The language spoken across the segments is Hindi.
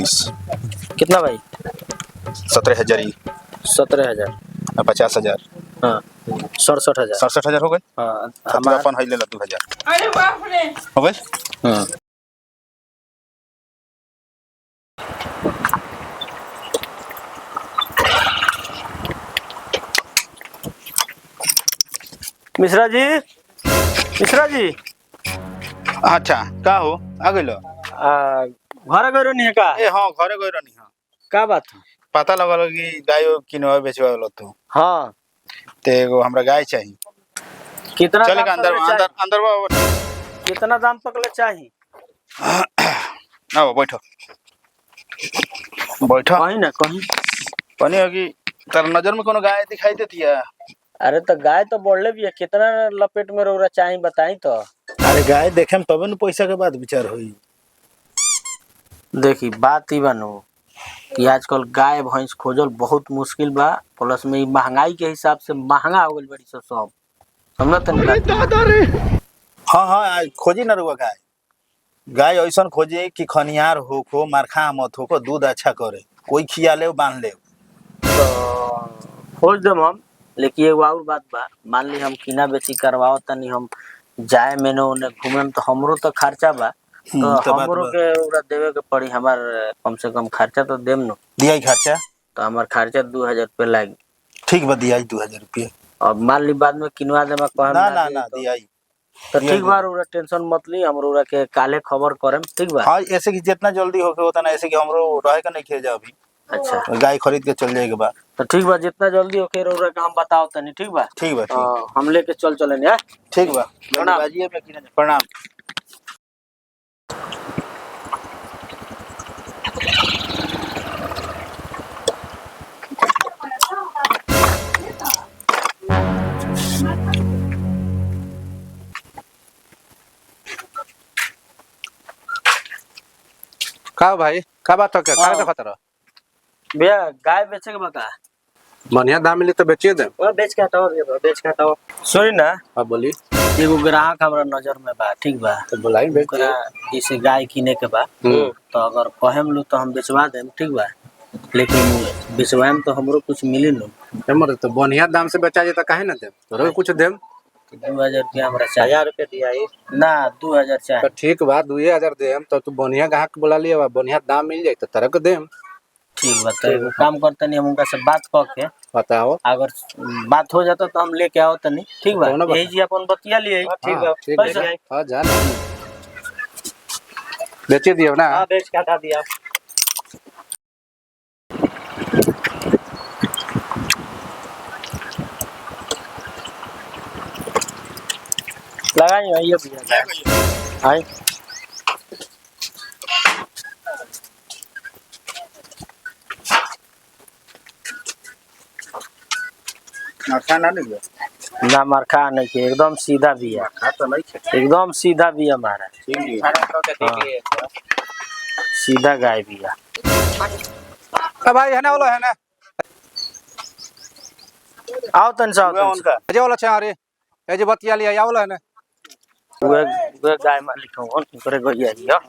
32। कितना भाई? 17,000 ही 17,000। 50,000 हाँ 67,000। 67,000 हो गए। हाँ तू हमारा अपन है ले ला 2,000 अरे बाप रे। हो गए। हाँ मिश्रा जी, मिश्रा जी अच्छा का हो आ गइलो। घर गए नहीं है का? ए हां घरे गइल रहनी। हां का बात है? पता लगल कि गाय किनवा बेचवा वाला तू हाँ ते एगो हमरा गाय चाहिए। कितना चले दाम का तक अंदर ले अंदर चाहिए? अंदर बा। कितना दाम तक ले चाहिए? आओ बैठो बैठो। कहीं ना कहीं। कनी होगी तार नजर में कोनो गाय दिखाई देती है? अरे तो गाय तो बढ़ले भी है, कितना लपेट में रौरा चाहिए बताई तो। अरे गाय देखे में तबे न पैसा के बाद विचार होई। देखी बात ही बानो कि आजकल गाय भैंस खोजल बहुत मुश्किल बा, प्लस में महंगाई के हिसाब से महंगा हो गई बड़ी सब। समझ तनी हाँ हाँ खोजी न रुआ गाय। गाय ऐसा खोजे कि खनियार हो मारखा मत हो दूध अच्छा करे कोई खिया ले बांध ले। तो खोज देम हम, लेकिन एगो और बात बा, मान ली हम किना बेची करवाओ तनी हम जाए मेने ओने घूमे में तो हमरो तो खर्चा बा, तो तो बात हमरो बा के ओरा देवे के पड़ी। हमार कम से कम खर्चा तो देम न। दिया खर्चा। तो हमार खर्चा 2,000 रुपये लागी। ठीक बा दिया 2,000 रुपये। अब मान ली बाद में किनवा दे कहम ना ना दी ना तो दिया ठीक बा, ओरा टेंशन मत ली, हम ओरा के काले खबर करम। ठीक बा। हाँ ऐसे कि जितना जल्दी होके होता ना ऐसे कि हमरो रहे का नहीं खे जा अभी। अच्छा गाय खरीद के चल जाएगा बा। तो ठीक बा, जितना जल्दी होके ओरा के हम बताओ तनी। ठीक बा ठीक बा ठीक। हम लेके चले ने। ठीक बा प्रणाम। बाजिए में किने प्रणाम। का भाई का बात हो? क्या हाँ। देखत रह? भैया गाय बेचे के बता। बढ़िया दाम मिली तो बेचिए दे। वो बेच के हटाओ रे, बेच के हटाओ। सुनी ना, अब बोली एगो ग्राहक हमरा नजर में बा। ठीक बा, तो बुलाई बेच ओकरा जैसे गाय किने के बा, तो अगर कहेम लो तो हम बेचवा देम। ठीक बा, लेकिन बेचवाएम तो हमरो कुछ मिली लो। हमर तो बढ़िया दाम से बेचा जे तो काहे ना दे? तोरे कुछ देम 2,000 रुपया हमरा चाहिए। 1,000 रुपया दिया ना, 2,000 तो चाहिए। ठीक बा 2,000 देम तो तू बढ़िया ग्राहक बुला लिया, बढ़िया दाम मिल जाए तो तरह के देम। ठीक बा, तो एगो काम करते नहीं, हम उनका से बात कऽ के बताओ अगर बात हो जाता तो हम लेके आओ तनी। ठीक बा, कौनो बात यही जी अपन बतिया लिए। ठीक बा, ठीक पैसा है। हां जा बेचे दियो ना। हां बेच के हटा दिया। लगाई आइए भैया। आई खाना नहीं है ना मरखा नहीं है, एकदम सीधा भी है, तो नहीं है। एकदम सीधा भी है हमारा। सीधा गाय भी है। ए भाई है ना वाला है ना आओ तन से, आओ तन से। उनका जे वाला छे अरे ए जे बतिया लिया या वाला है ना। वे गाय मालिक हो करे गइया लिया,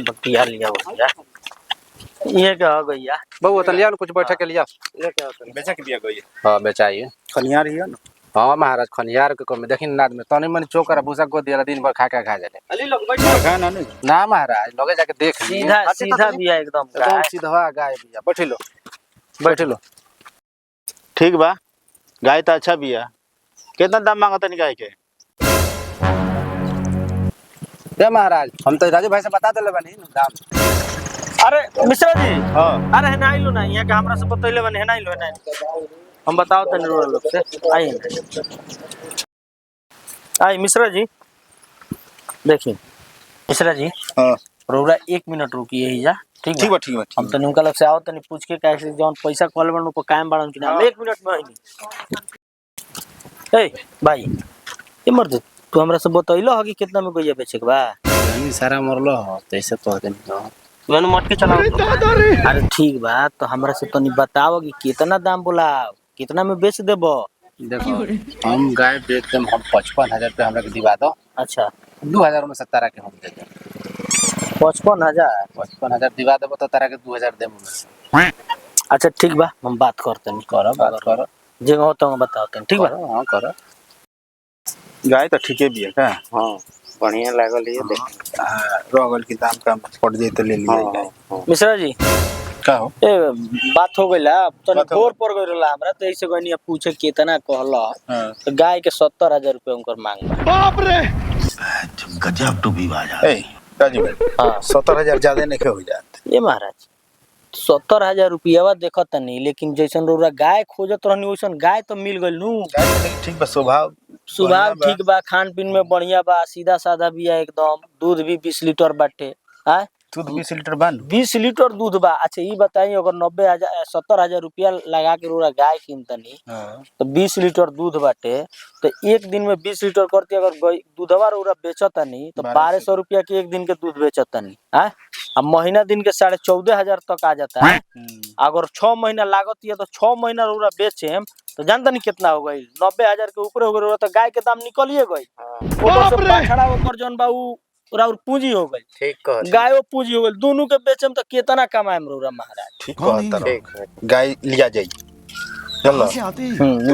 बतिया लिया हो गया। ये क्या हो गइया बहु तो लिया ना कुछ बैठे के लिया। लेके आओ तन। बेचा के दिया गई हां बेचाइए। खनियार ही है ना। हां महाराज खनियार के कम देखिन नाद में तनी मन चोकर भूसा को दिया दिन भर खा के खा जाले। अली लोग बैठो। खाना नहीं ना महाराज लगे जाके देख लिए। सीधा सीधा भी है एकदम एकदम गाय। सीधा गाय बिया। बैठ लो बैठ लो। ठीक बा गाय तो अच्छा भी है। कितना दाम मांगता नहीं गाय के? ए महाराज हम तो राजू भाई से बता देले बानी दाम। अरे मिश्रा जी, हां अरे है ना लो ना, यहाँ का हमरा से बतैले बने है ना लो, है ना हम बताओ तनी रोड लोग से। आई आई मिश्रा जी, देखिए मिश्रा जी, हां रोरा 1 मिनट रुकिए ही जा। ठीक ठीक बा, बा ठीक बा हम तनी उनका लग से आओ तनी पूछ के कैसे जौन पैसा कॉल बन ऊपर कायम बाड़न कि ना। 1 मिनट में आई। ए भाई ये मर्द, तू हमरा से बतैलो हो कि कितना में गइया बेचे के बा? नहीं सारा मरलो हो तो ऐसे कह देनी तो मैंने मट के चलाओ। अरे ठीक बा, तो हमरा से तनी बताओ कि कितना दाम बोलाओ, कितना में बेच देबो? देखो हम गाय बेच देम हम 55,000 रुपया हमरा के दिवा दो। अच्छा 2,000 में 17 के हम दे देम। 55,000। 55,000 दिवा देबो तो तारा के 2,000 देबो। अच्छा ठीक बा, हम बात करते नहीं। करो बात करो। जे हो तो बताओ तनी, ठीक बा। करो, हाँ करो। गाय तो ठीके भी है का। हाँ बढ़िया लागल ये देख। रोगल की दाम कम पड़ जाए तो ले लिया गाय। मिश्रा जी का हो ए बात हो गइला, तनी बात हो भोर पर गइला हमरा तो ऐसे गनी पूछे कितना कहला। हाँ। तो गाय के 70,000 रुपए उनकर मांग बा। बाप रे गजब टू भी बाजा। ए राजू भाई हाँ 70,000 ज्यादा नहीं हो जात। ये महाराज 70,000 रुपया देखत तनी, लेकिन जैसन रोरा गाय खोजत रहनी वैसन गाय तो मिल गइल नु। गाय तो लेकिन ठीक बा, स्वभाव स्वभाव बढ़िया ठीक बा, खान पीन में बढ़िया बा, सीधा साधा बिया एकदम, दूध भी 20 लीटर बाटे। हाँ दूध 20 लीटर बन 20 लीटर दूध बा। अच्छा ये बताइए अगर 70,000 रुपया लगा के रोरा गाय किनतनी तो 20 लीटर दूध बाटे, तो एक दिन में 20 लीटर करती अगर दूधवा रोरा बेचतनी तो 1200 रुपया के एक दिन के दूध बेचतनी। हाँ अब महीना दिन के 14,500 तक आ जाता है। अगर 6 महीना लागत है तो 6 महीना रोरा बेचे तो जानता नहीं कितना हो गई, 90,000 के ऊपर हो गई तो गाय के दाम निकलिए गई। ऊपर जौन बा और पूंजी हो गई, ठीक कह। गायो पूंजी हो गई, दोनों के बेचम तो कितना कमाएम रोरा महाराज। ठीक कहता गाय लिया जाई। चलो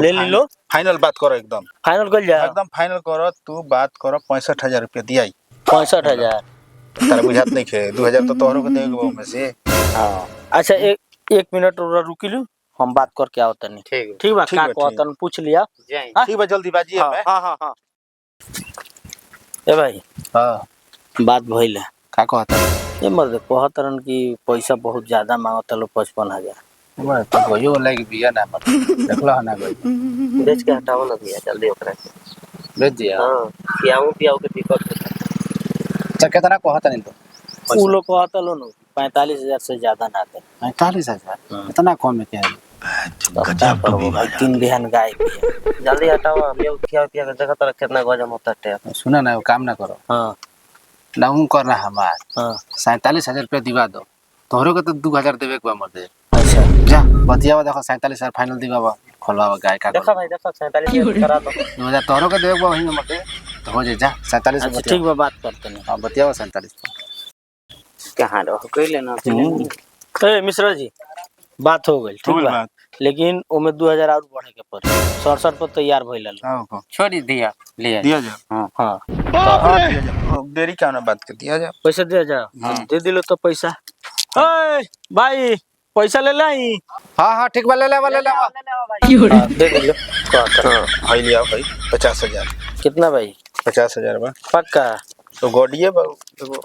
ले ली लो, फाइनल बात करो एकदम फाइनल कर जा। एकदम फाइनल करो। तू बात करो 65,000 रुपया दियाई। 65,000 तारा बुझात नहीं खे 2,000 तो तोहरो के देबो में से। हाँ अच्छा एक मिनट रोरा रुकी लू, हम बात करके आओ तनी। ठीक बा का कहतन पूछ लिया। ठीक बा जल्दीबाजी है। हां ए भाई हां बात भइल है। का कहता ये मर्द कहतरन की पैसा बहुत ज्यादा मांगता लो 55,000। मैं तो गयो लाइक बिया ना मत देखला ना गई। बेच के हटाओ ना भैया जल्दी ओकरा के। बेच दिया। हां पियाओ के दिक्कत है। अच्छा कितना कहता नहीं तो उ लोग कहता लो न 45,000 से ज्यादा ना दे। 45,000 इतना कम है क्या है? गजब टू भी बाजा। 3 बिहान गाय भी है। जल्दी हटाओ, हम ये खिया पिया के जगह तर कितना गजम होता है। सुना ना वो काम ना करो हां ना उन करना हमार। हां 47,000 रुपया दिवा दो तोहरो के तो 2,000 देवे के मत दे। अच्छा जा बतियावा देखो 47,000 फाइनल दिवा खोलवा गाय का देखा भाई देखा 47,000 करा दो। 2,000 तोहरो के देवे के वही मत दे तो हो जा 47 अच्छा ठीक बा बात करते हैं। हां बतियावा 47 कहां रहो कोई लेना ए मिश्रा जी बात हो गई ठीक बा, लेकिन ओमे 2,000 और बढ़े के पड़ी। 67 पर तैयार भइल हां छोड़ी दिया ले दिया जा। हां हां दिया जा। देरी क्या ना बात कर दिया जा। पैसा दे जा। दे दिलो तो पैसा। ए भाई पैसा ले लाई। हां हां ठीक बा ले ले दे दिलो कहता। हां भाई लिया भाई 50,000। कितना भाई? 50,000 बा पक्का तो गोडिए बा देखो।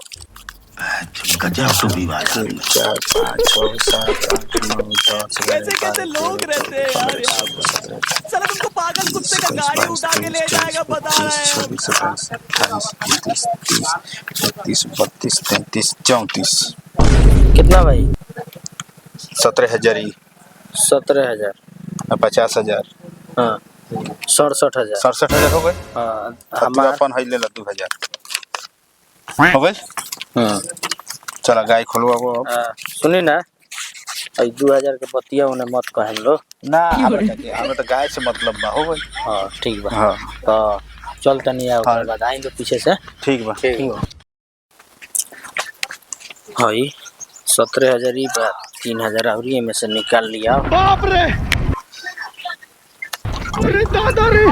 गजब टू भी बाजा। 3 4 5 6 7 8 9 10 कैसे कैसे लोग रहते हैं यार यहाँ। साला तुमको पागल कुत्ते का गाड़ी उठा के ले जाएगा बता रहे हो। 26 27 28 29 30 31 32 33 34 कितना भाई? 17,000 ही 17,000 और 50,000 हाँ 67,000 67,000 हो गए। हाँ हमारा अपन है ले ला 2,000 हो गए। चला गाय खोलवा वो अब। सुनी ना 2,000 के बतिया उन्हें मत कहें लो ना हमें तो गाय से मतलब बा हो गई। हाँ ठीक बा। हाँ तो चल तनी आओ ओकरा बाद आएंगे पीछे से। ठीक बा। ठीक बा। हाँ 17,000 ही बा, 3,000 और ही में से निकाल लिया। बाप रे अरे दादा रे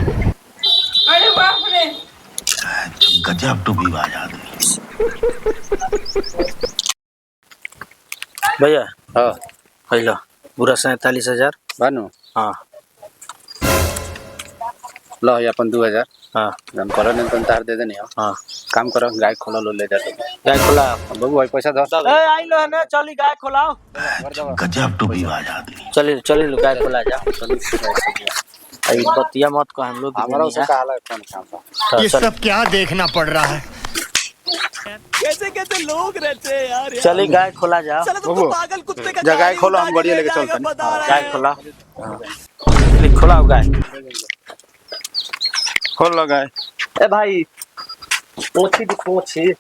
अरे बाप रे गजब टू भी बाजा। भैया हां हेलो पूरा 47,000 बानू हाँ लो ये अपन 2,000 हाँ हम करो नहीं तो तार दे देनी हो। हाँ काम करो गाय खोलो लो ले जा गाय खोला। बाबू भाई पैसा दो ए आई लो है ना, चली गाय खोलाओ। गजब टू भी बाजा। चली लो गाय खोला जा। अभी बतिया मत कह हम लोग हमारा उसे कहा कौन काम ये सब क्या देखना पड़ रहा है। कैसे कैसे लोग रहते हैं यार यहाँ। चली गाय खोला जा। साला तुमको पागल कुत्ते का जा गाय गाड़ी खोलो, उठा हम के बढ़िया ले लेके जाएगा, चलते हैं। बता रहे गाय हो। खोला खोलाओ गाय। खोल लो गाय। ए भाई पोछी दी पोछी।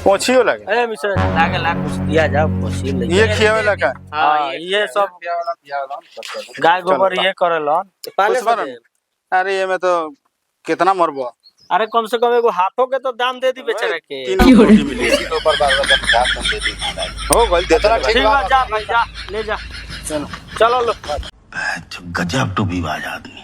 पोछियो लगे ए मिस्टर लागे ला कुछ दिया जा पोछी ले। ये खियावे लगा। हां ये सब गाय गोबर ये करेलन। कुछ बरन। अरे ये में तो कितना मरबो अरे कम से कम एगो हाथों के तो दाम दे दी बेचारा के। 3 रोटी मिली तो पर बार बार दाम दे दी हो गइल देता ठीक बा, जा भाई जा, ले जा, चलो लो। गजब टू विवाद आदमी।